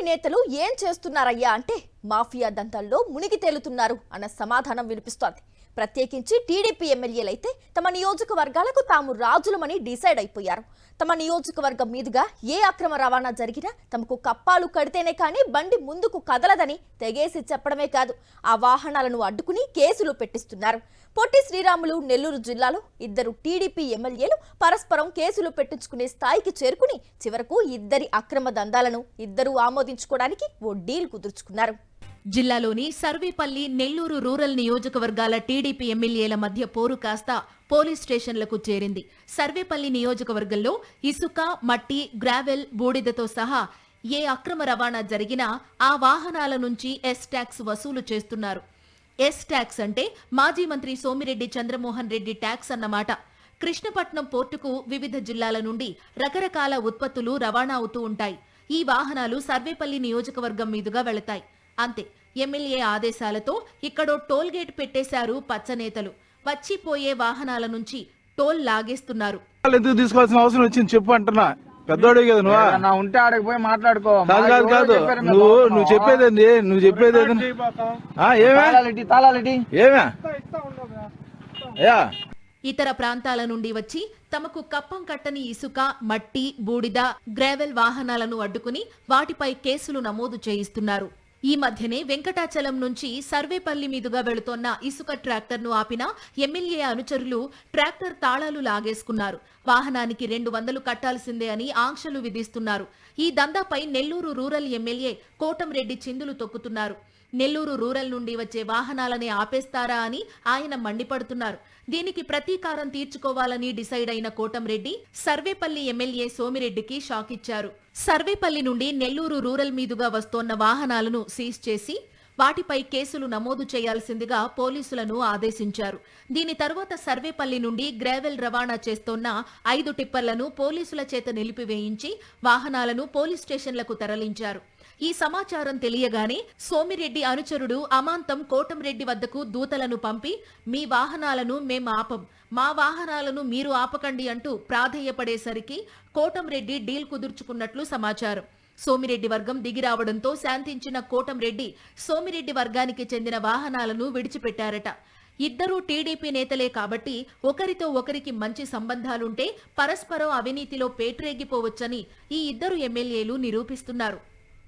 నేతలు ఏం చేస్తున్నారయ్యా అంటే మాఫియా దంతాల్లో మునిగి తేలుతున్నారు అన్న సమాధానం వినిపిస్తోంది. ప్రత్యేకించి టీడీపీ ఎమ్మెల్యేలైతే తమ నియోజకవర్గాలకు తాము రాజులమని డిసైడ్ అయిపోయారు. తమ నియోజకవర్గం మీదుగా ఏ అక్రమ రవాణా జరిగినా తమకు కప్పాలు కడితేనే కానీ బండి ముందుకు కదలదని తెగేసి చెప్పడమే కాదు, ఆ వాహనాలను అడ్డుకుని కేసులు పెట్టిస్తున్నారు. పొట్టి శ్రీరాములు నెల్లూరు జిల్లాలో ఇద్దరు టీడీపీ ఎమ్మెల్యేలు పరస్పరం కేసులు పెట్టించుకునే స్థాయికి చేరుకుని చివరకు ఇద్దరి అక్రమ దందాలను ఇద్దరూ ఆమోదించుకోవడానికి ఓ డీల్ కుదుర్చుకున్నారు. జిల్లాలోని సర్వేపల్లి, నెల్లూరు రూరల్ నియోజకవర్గాల టీడీపీ ఎమ్మెల్యేల మధ్య పోరు కాస్త పోలీస్ స్టేషన్లకు చేరింది. సర్వేపల్లి నియోజకవర్గంలో ఇసుక, మట్టి, గ్రావెల్, బూడిదతో సహా ఏ అక్రమ రవాణా జరిగినా ఆ వాహనాల నుంచి ఎస్ ట్యాక్స్ వసూలు చేస్తున్నారు. ఎస్ ట్యాక్స్ అంటే మాజీ మంత్రి సోమిరెడ్డి చంద్రమోహన్ రెడ్డి ట్యాక్స్ అన్నమాట. కృష్ణపట్నం పోర్టుకు వివిధ జిల్లాల నుండి రకరకాల ఉత్పత్తులు రవాణా అవుతూ ఉంటాయి. ఈ వాహనాలు సర్వేపల్లి నియోజకవర్గం మీదుగా వెళతాయి. అంతే, ఎమ్మెల్యే ఆదేశాలతో ఇక్కడో టోల్ గేట్ పెట్టేశారు పచ్చనేతలు. వచ్చిపోయే వాహనాల నుంచి టోల్ లాగేస్తున్నారు. ఎందుకు తీసుకోవాల్సిన అవసరం వచ్చింది చెప్పు అంటున్నా. పెద్దోడే కదా నువ్వు, నా ఉంటే ఆడకి పోయి మాట్లాడుకో. కాదు నువ్వు చెప్పేదేంది, నువ్వు చెప్పేదేంది? ఇతర ప్రాంతాల నుండి వచ్చి తమకు కప్పం కట్టని ఇసుక, మట్టి, బూడిద, గ్రావెల్ వాహనాలను అడ్డుకుని వాటిపై కేసులు నమోదు చేయిస్తున్నారు. ఈ మధ్యనే వెంకటాచలం నుంచి సర్వేపల్లి మీదుగా వెళుతోన్న ఇసుక ట్రాక్టర్ను ఆపిన ఎమ్మెల్యే అనుచరులు ట్రాక్టర్ తాళాలు లాగేసుకున్నారు. వాహనానికి 200 కట్టాల్సిందే అని ఆంక్షలు విధిస్తున్నారు. ఈ దందాపై నెల్లూరు రూరల్ ఎమ్మెల్యే కోటంరెడ్డి చిందులు తొక్కుతున్నారు. నెల్లూరు రూరల్ నుండి వచ్చే వాహనాలనే ఆపేస్తారా అని ఆయన మండిపడుతున్నారు. దీనికి ప్రతీకారం తీర్చుకోవాలని డిసైడ్ అయిన కోటంరెడ్డి సర్వేపల్లి ఎమ్మెల్యే సోమిరెడ్డికి షాక్ ఇచ్చారు. సర్వేపల్లి నుండి నెల్లూరు రూరల్ మీదుగా వస్తోన్న వాహనాలను సీజ్ చేసి వాటిపై కేసులు నమోదు చేయాల్సిందిగా పోలీసులను ఆదేశించారు. దీని తర్వాత సర్వేపల్లి నుండి గ్రావెల్ రవాణా చేస్తోన్న 5 టిప్పర్లను పోలీసుల చేత నిలిపివేయించి వాహనాలను పోలీస్ స్టేషన్లకు తరలించారు. ఈ సమాచారం తెలియగానే సోమిరెడ్డి అనుచరుడు అమాంతం కోటంరెడ్డి వద్దకు దూతలను పంపి మీ వాహనాలను మేం ఆపం, మా వాహనాలను మీరు ఆపకండి అంటూ ప్రాధేయపడేసరికి కోటంరెడ్డి డీల్ కుదుర్చుకున్నట్లు సమాచారం. సోమిరెడ్డి వర్గం దిగిరావడంతో శాంతించిన కోటంరెడ్డి సోమిరెడ్డి వర్గానికి చెందిన వాహనాలను విడిచిపెట్టారట. ఇద్దరూ టీడీపీ నేతలే కాబట్టి ఒకరితో ఒకరికి మంచి సంబంధాలుంటే పరస్పరం అవినీతిలో పేట్రేగిపోవచ్చని ఈ ఇద్దరు ఎమ్మెల్యేలు నిరూపిస్తున్నారు.